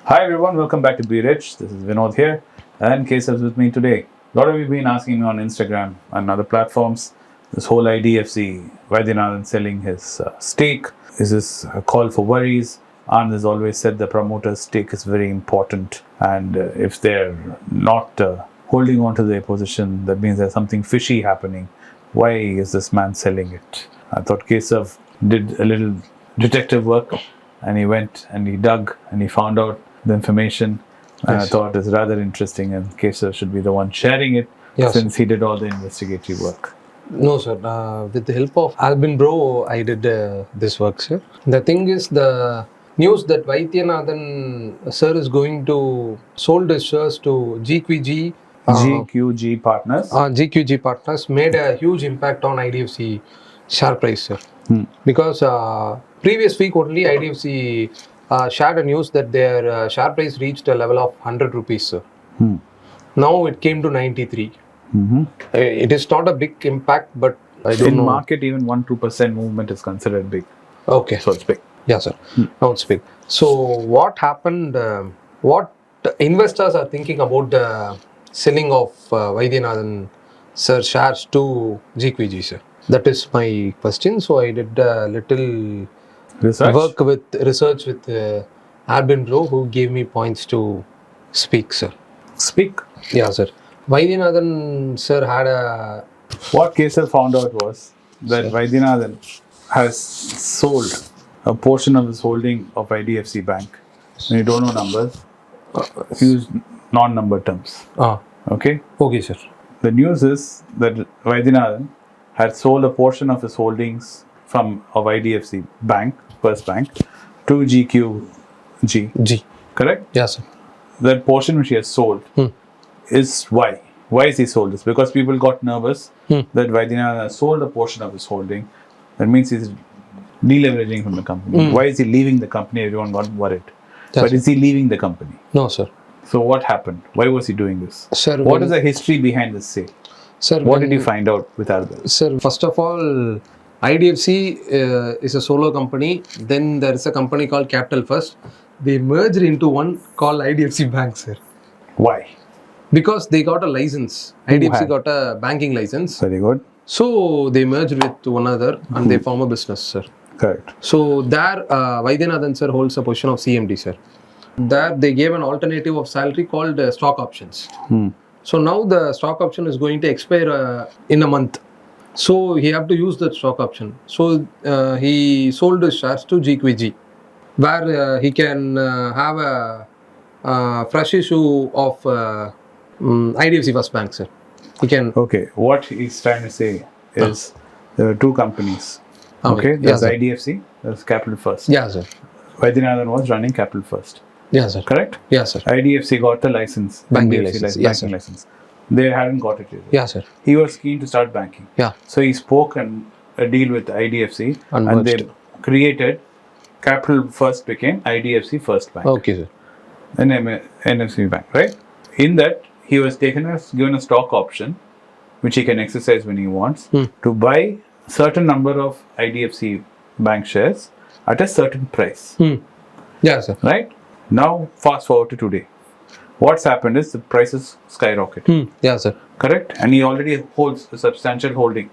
Hi everyone, welcome back to Be Rich. This is Vinod here, and Kesav's with me today. A lot of you have been asking me on Instagram and other platforms this whole IDFC, Vaidyanathan selling his stake. Is this a call for worries? Anand has always said the promoter's stake is very important, and if they're not holding on to their position, that means there's something fishy happening. Why is this man selling it? I thought Kesav did a little detective work, and he went and he dug and he found out the information. And I thought it's rather interesting, and Keshav should be the one sharing it since he did all the investigatory work. No, sir. With the help of Albin Bro, I did this work, sir. The thing is, the news that Vaidyanathan sir is going to sold his shares to GQG. GQG Partners. GQG Partners made a huge impact on IDFC share price, sir. Because previous week only IDFC shared a news that their share price reached a level of 100 rupees, sir. Now it came to 93. It is not a big impact, but I don't know. In market, even 1-2% movement is considered big. Okay. So it's big. Yeah, sir. Now it's big. So what happened, what investors are thinking about the selling of Vaidyanathan sir shares to GQG, sir? That is my question. So I did a little research with Albin Bro, who gave me points to speak, sir. Speak? Yeah, sir. Vaidyanathan sir had a... What Keshav found out was that Vaidyanathan has sold a portion of his holding of IDFC Bank. And you don't know numbers, use non-number terms. Okay? Okay, sir. The news is that Vaidyanathan had sold a portion of his holdings of IDFC Bank, First Bank, to GQG. Correct? Yes, sir. That portion which he has sold is why? Why is he sold this? Because people got nervous that Vaidyanathan has sold a portion of his holding. That means he's deleveraging from the company. Why is he leaving the company? Everyone got worried. Yes, but is he leaving the company? No, sir. So what happened? Why was he doing this? Sir, what is the history behind this sale? Sir, what did you find out with Albert? Sir, first of all, IDFC is a solo company. Then there is a company called Capital First. They merged into one called IDFC Bank, sir. Why? Because they got a license. IDFC got a banking license. Very good. So they merged with one another and they form a business, sir. Correct. So there, Vaidyanathan sir holds a position of CMD, sir. There they gave an alternative of salary called stock options. So now the stock option is going to expire in a month. So he have to use that stock option. So he sold his shares to GQG, where he can have a fresh issue of IDFC First Bank, sir. He can. Okay, what he's trying to say is there are two companies. Okay, there's IDFC, there's Capital First. Yeah, sir. Vaidyanathan was running Capital First. Yeah, sir. Correct? Yeah, sir. IDFC got the license. Banking license. Banking license. They hadn't got it yet. Yeah, sir. He was keen to start banking. Yeah. So he spoke and a deal with IDFC and they created Capital First became IDFC First Bank. Okay, sir. Then NFC Bank, right? In that, he was given a stock option, which he can exercise when he wants, to buy certain number of IDFC Bank shares at a certain price. Yeah, sir. Right? Now, fast forward to today. What's happened is the prices skyrocket. Yeah, sir. Correct? And he already holds a substantial holding.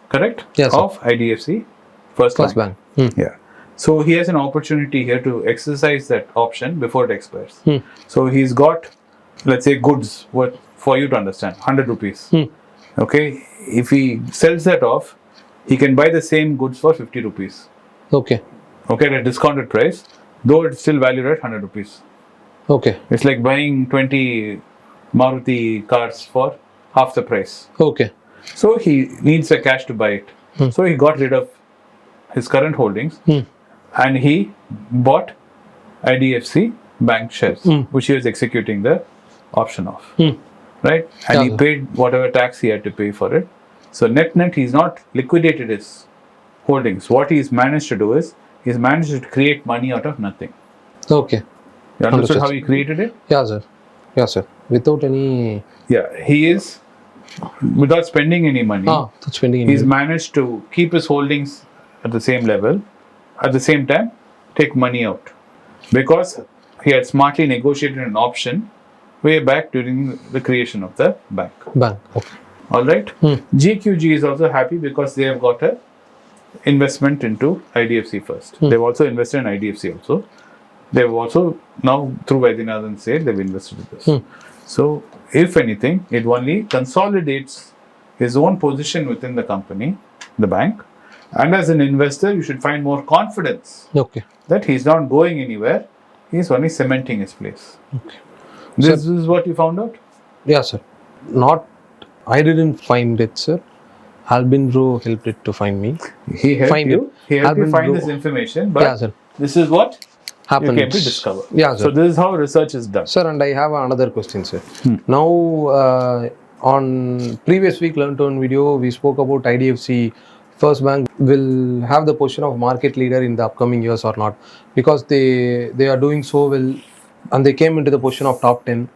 Correct? Yes, sir. Of IDFC First Bank. Yeah. So he has an opportunity here to exercise that option before it expires. So he's got, let's say, goods worth, for you to understand, 100 rupees. Okay? If he sells that off, he can buy the same goods for 50 rupees. Okay. Okay, at a discounted price, though it's still valued at 100 rupees. Okay. It's like buying 20 Maruti cars for half the price. Okay. So he needs the cash to buy it. So he got rid of his current holdings and he bought IDFC Bank shares, which he was executing the option of. Right? And he paid whatever tax he had to pay for it. So net, he's not liquidated his holdings. What he's managed to do is, he's managed to create money out of nothing. Okay. You understood how he created it? Yeah, sir. Yeah, sir. Without any... Yeah, he is, without spending any money, he's managed to keep his holdings at the same level, at the same time, take money out. Because he had smartly negotiated an option way back during the creation of the bank. Bank. Okay. All right. GQG is also happy because they have got a investment into IDFC first. They've also invested in IDFC also. They've also now through Vaidyanathan sale they've invested in this. So if anything, it only consolidates his own position within the company, the bank, and as an investor, you should find more confidence Okay. that he's not going anywhere. He's only cementing his place. Okay. This is what you found out? Yeah, sir. I didn't find it, sir. Albin Bro helped it to find me. He helped Find you. He helped you Albin find Bro. this information, but Yeah, sir. this is what Happens. you came to discover. Yeah, sir. So this is how research is done. Sir, and I have another question, sir. Now, on previous week Learn to Earn video, we spoke about IDFC First Bank will have the position of market leader in the upcoming years or not, because they are doing so well and they came into the position of top 10.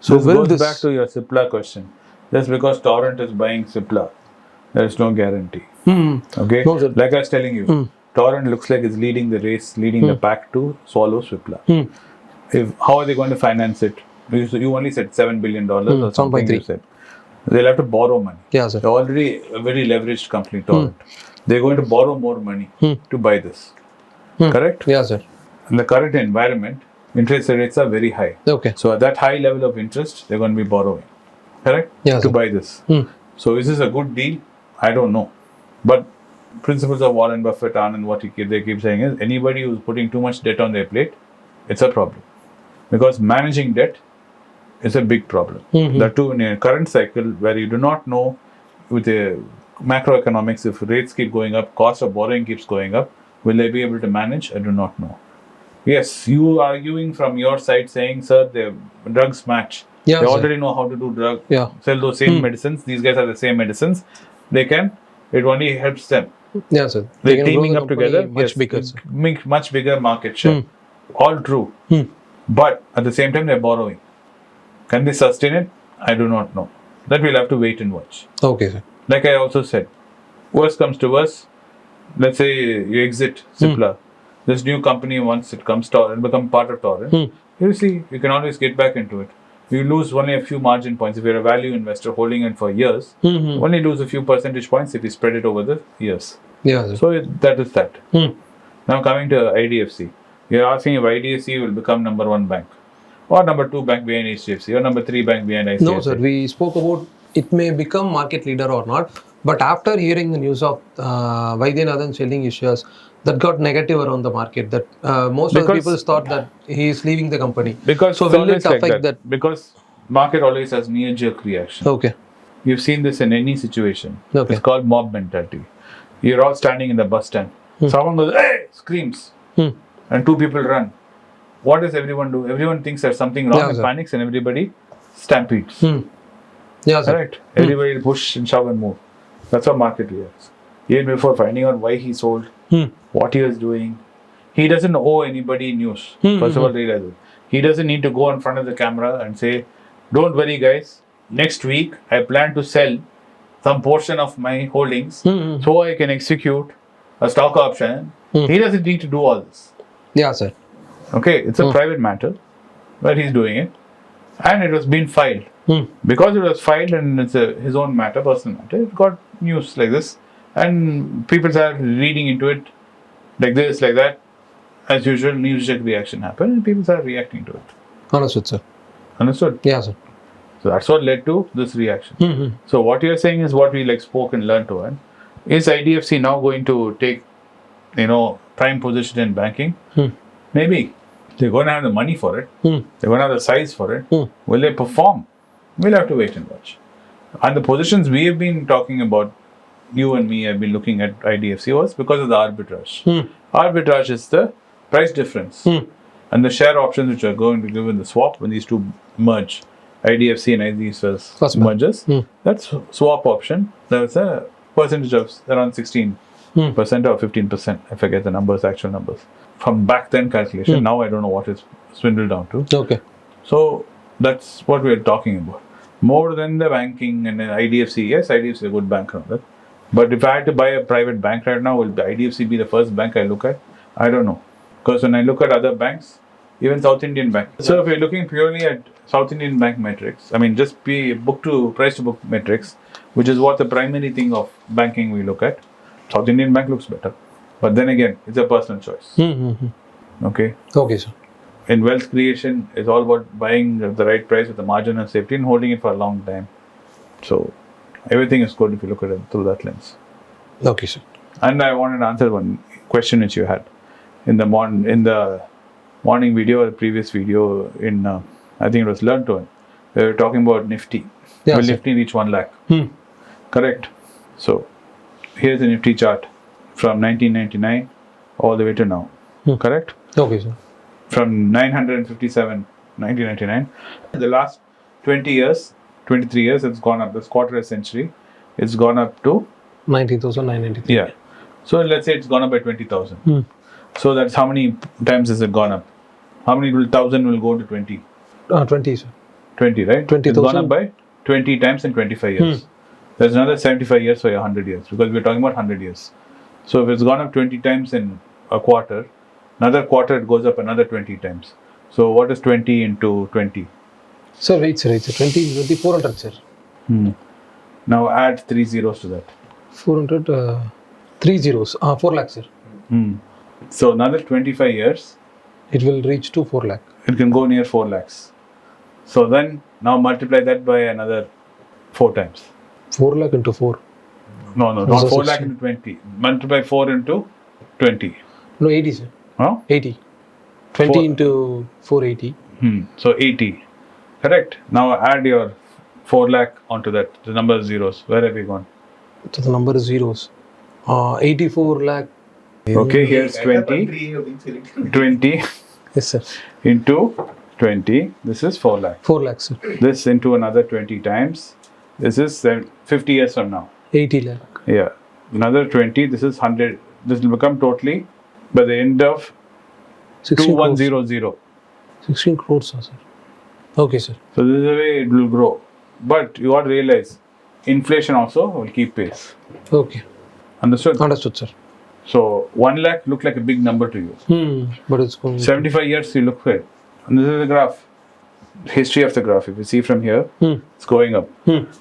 So This will goes this back to your Cipla question. Just because Torrent is buying Cipla, there is no guarantee. Okay? No, sir. Like I was telling you, Torrent looks like it's leading the race, leading the pack to swallow Cipla. How are they going to finance it? You only said $7 billion or something. 7.3. You said. They'll have to borrow money. Yeah, sir. They're already a very leveraged company, Torrent. They're going to borrow more money to buy this. Correct? Yeah, sir. In the current environment, interest rates are very high. Okay. So at that high level of interest, they're going to be borrowing. Correct? Yeah, to sir. buy this. So is this a good deal? I don't know. But principles of Warren Buffett, Anand, they keep saying is anybody who's putting too much debt on their plate, it's a problem. Because managing debt is a big problem. That too in a current cycle where you do not know with the macroeconomics, if rates keep going up, cost of borrowing keeps going up, will they be able to manage? I do not know. Yes, you arguing from your side saying, sir, the drugs match. Yeah, they sir. already know how to do drug, Yeah. sell those same medicines. These guys are the same medicines. They can. It only helps them. Yeah, sir. They're can grow teaming the up company together. much bigger, sir. Make much bigger market share. All true. But at the same time, they're borrowing. Can they sustain it? I do not know. That we'll have to wait and watch. Okay, sir. Like I also said, worst comes to worst, let's say you exit Cipla. This new company, once it comes to become part of Torrent, you see, you can always get back into it. You lose only a few margin points. If you're a value investor holding it for years, only lose a few percentage points if you spread it over the years. Yeah, sir. So that is that. Now coming to IDFC. You're asking if IDFC will become number 1 bank or number 2 bank behind HDFC or number 3 bank behind ICICI. No, sir. We spoke about it may become market leader or not. But after hearing the news of Vaidyanathan selling his shares, that got negative around the market. That most of the people thought that he is leaving the company. Because so will it affect that? Because market always has knee-jerk reaction. Okay. You've seen this in any situation. Okay. It's called mob mentality. You're all standing in the bus stand. Someone goes, hey, screams. And 2 people run. What does everyone do? Everyone thinks there's something wrong and panics and everybody stampedes. Yeah, sir. Right? Everybody push and shove and move. That's how market reacts. Even before finding out why he sold, what he was doing, he doesn't owe anybody news. First of all, realize it. He doesn't need to go in front of the camera and say, don't worry guys, next week I plan to sell some portion of my holdings so I can execute a stock option. He doesn't need to do all this. Yeah, sir. Okay, it's a private matter, but he's doing it. And it was being filed. Because it was filed and it's his own matter, personal matter, it got news like this. And people started reading into it like this, like that. As usual, knee-jerk reaction happened and people started reacting to it. Understood, sir. Understood? Yeah, sir. So that's what led to this reaction. So what you're saying is what we spoke and learned to earn. Is IDFC now going to take, prime position in banking? Maybe. They're going to have the money for it. They're going to have the size for it. Will they perform? We'll have to wait and watch. And the positions we have been talking about, you and me have been looking at IDFC was because of the arbitrage. Arbitrage is the price difference. And the share options which are going to give in the swap when these two merge. IDFC and IDFC merges. That's swap option. There's a percentage of around 16% or 15%. I forget the numbers, actual numbers. From back then calculation, now I don't know what it's swindled down to. Okay. So that's what we're talking about. More than the banking and IDFC. Yes, IDFC is a good bank and all that. But if I had to buy a private bank right now, will IDFC be the first bank I look at? I don't know. Because when I look at other banks, even South Indian Bank. So if you're looking purely at South Indian Bank metrics, I mean, just book to price to book metrics, which is what the primary thing of banking we look at, South Indian Bank looks better. But then again, it's a personal choice. Okay. Okay, sir. In wealth creation, it's all about buying at the right price with the margin of safety and holding it for a long time. So everything is good if you look at it through that lens. Okay, sir. And I wanted to answer one question which you had in the morning video or the previous video in I think it was Learn to Earn. We were talking about Nifty. Yeah, Will sir. Nifty reach 1 lakh? Correct. So here's the Nifty chart from 1999 all the way to now. Correct? Okay, sir. From 957, 1999, the last 20 years, 23 years, it's gone up. This quarter century, it's gone up to 19,993. yeah. So let's say it's gone up by 20,000. So that's how many times has it gone up? How many 1,000 will go to 20? 20, sir. 20, right? 20,000. It's gone up by 20 times in 25 years. There's another 75 years for your 100 years because we're talking about 100 years. So if it's gone up 20 times in a quarter, another quarter it goes up another 20 times. So what is 20 into 20? Sir, wait, sir. It's 20, 400, sir. Now add 3 zeros to that. 400, 3 zeros. 4 lakh, sir. So another 25 years, It will reach to 4 lakh. it can go near 4 lakhs. So then now multiply that by another 4 times. 4 lakh into 4. No, not So 4 lakh 16. into 20. Multiply 4 into 20. No, 80, sir. Huh? 80. 20 Four. into 480. So 80. Correct. Now add your 4 lakh onto that. The number of zeros. Where have you gone? So the number is zeros. 84 lakh. Okay, here's 20. 20 Yes, sir. into 20. This is 4 lakh. 4 lakhs, sir. This into another 20 times. This is 50 years from now. 80 lakh. Yeah. Another 20. This is 100. This will become totally by the end of 16 crores. 2100. 16 crores, sir. Okay, sir. So this is the way it will grow. But you got to realize, inflation also will keep pace. Okay. Understood? Understood, sir. So 1 lakh look like a big number to you. But it's going. 75 years you look at it. And this is the graph. History of the graph. If you see from here, it's going up.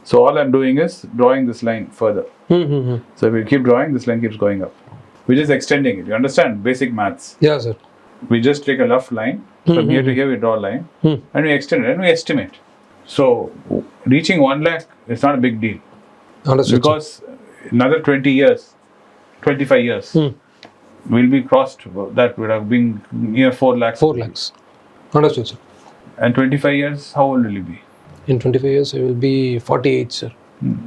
So all I'm doing is drawing this line further. So if we keep drawing, this line keeps going up. We're just extending it. You understand? Basic maths. Yeah, sir. We just take a rough line. From here to here, we draw a line. And we extend it and we estimate. So reaching 1 lakh is not a big deal. Understood, Because another 20 years, 25 years, will be crossed. That would have been near 4 lakhs. 4 lakhs. Understood, sir. And 25 years, how old will you be? In 25 years, I will be 48, sir.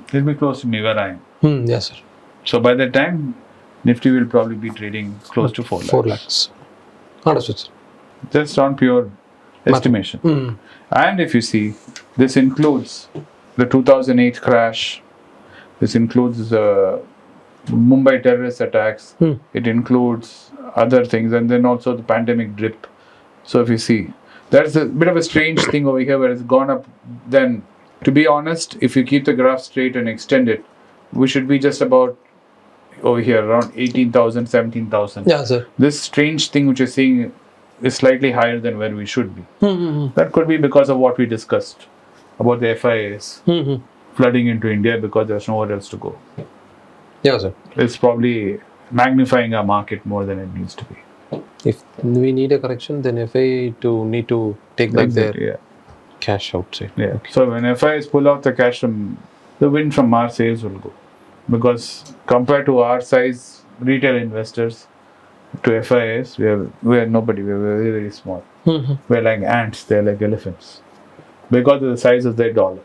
It'll be close to me where I am. Yes, sir. So by that time, Nifty will probably be trading close to 4 lakhs. 4 lakhs. Understood, sir. Just on pure estimation. And if you see, this includes the 2008 crash. This includes Mumbai terrorist attacks. It includes other things, and then also the pandemic drip. So if you see, there's a bit of a strange thing over here where it's gone up. Then, to be honest, if you keep the graph straight and extend it, we should be just about over here around 18,000, 17,000. Yeah, sir. This strange thing which you're seeing is slightly higher than where we should be. That could be because of what we discussed about the FIAs flooding into India because there's nowhere else to go. Yeah, sir. It's probably magnifying our market more than it needs to be. If we need a correction, then FI need to take back their Yeah. cash out, say. Yeah. So when FIs pull out the cash from the wind from our sales will go. Because compared to our size retail investors to FIs, we are nobody. We are very, very small. We're like ants, they're like elephants. Because of the size of their dollar.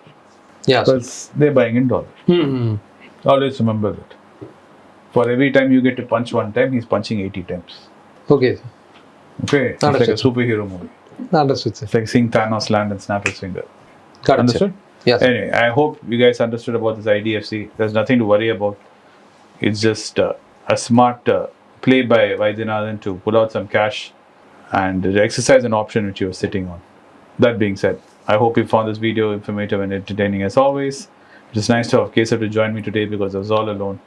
Yeah, sir. Because they're buying in dollars. Always remember that. For every time you get to punch one time, he's punching 80 times. Okay, sir. Okay? It's like a Understood, sir. superhero movie. Understood, sir. It's like seeing Thanos land and snap his finger. Got it, Understood? sir. Yes, sir. Anyway, I hope you guys understood about this IDFC. There's nothing to worry about. It's just a smart play by Vaidyanathan to pull out some cash and exercise an option which you were sitting on. That being said, I hope you found this video informative and entertaining as always. It is nice to have Kesav to join me today because I was all alone.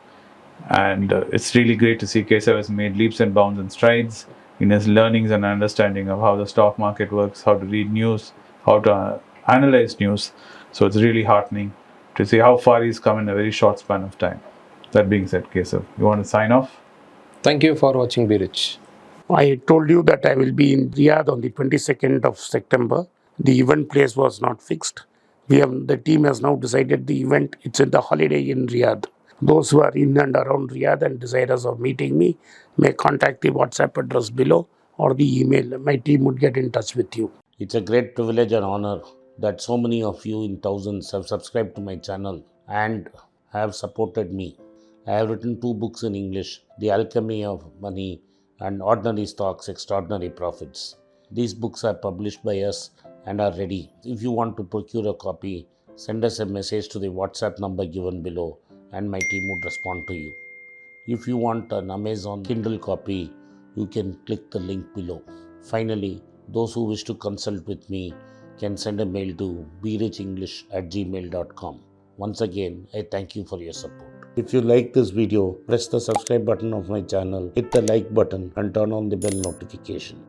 And it's really great to see Kesav has made leaps and bounds and strides in his learnings and understanding of how the stock market works, how to read news, how to analyze news. So it's really heartening to see how far he's come in a very short span of time. That being said, Kesav, you want to sign off? Thank you for watching Be Rich. I told you that I will be in Riyadh on the 22nd of September. The event place was not fixed. The team has now decided the event. It's in the Holiday Inn Riyadh. Those who are in and around Riyadh and desirous of meeting me may contact the WhatsApp address below or the email. My team would get in touch with you. It's a great privilege and honor that so many of you in thousands have subscribed to my channel and have supported me. I have written 2 books in English, The Alchemy of Money and Ordinary Stocks, Extraordinary Profits. These books are published by us and are ready. If you want to procure a copy, send us a message to the WhatsApp number given below and my team would respond to you. If you want an Amazon Kindle copy, you can click the link below. Finally, those who wish to consult with me can send a mail to berichenglish@gmail.com. Once again, I thank you for your support. If you like this video, press the subscribe button of my channel, hit the like button and turn on the bell notification.